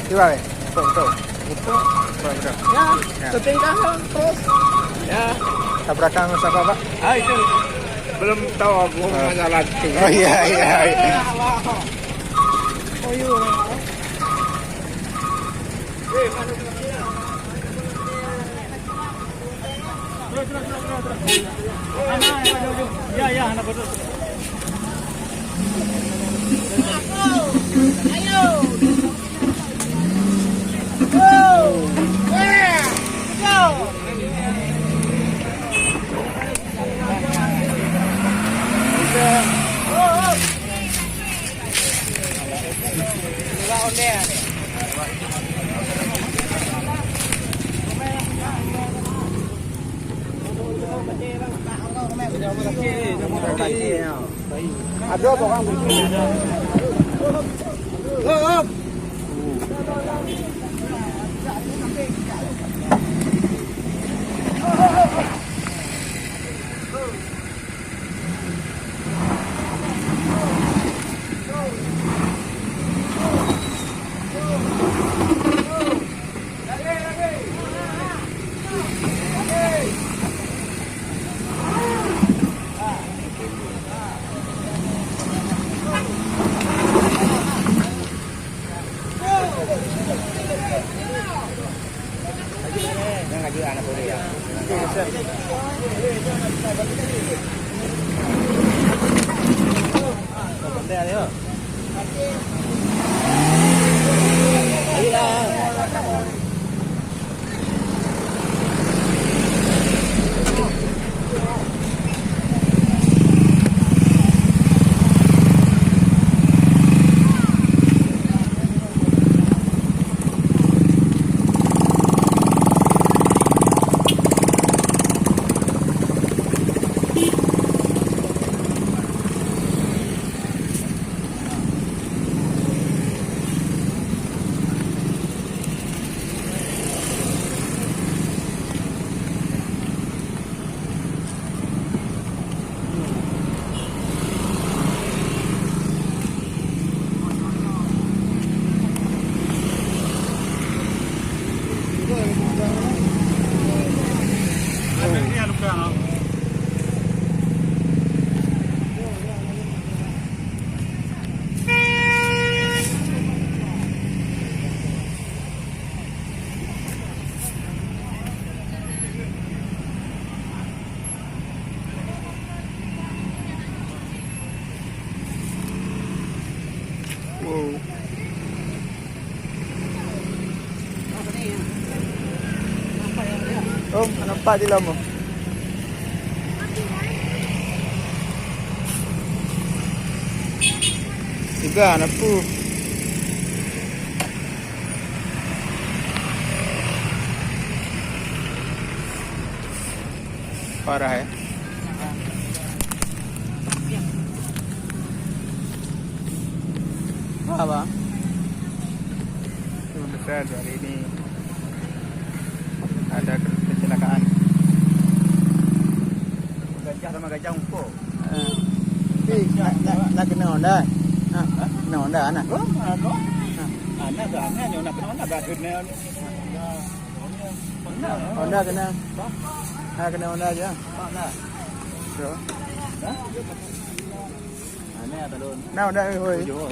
Gimana? Betul. Betul. Ya, setingkah terus. Ya. Tabrakan siapa, Pak? Itu belum tahu aku masalah itu. Oh iya. Oh iya. Ya, anak betul. Ayo. Ada orang begini. Om, nampak di lama. Juga napu. Parah ya. Apa? Itu besar hari ini. Ada kecelakaan. Gajah sama gajah umpuk. Nak kena Honda. Kena Honda anak. Anak yang nak kena anak kena. Honda kena. Kena Honda aja. Mana? Bro. Anak ada don. Nah, Honda oi. Jo.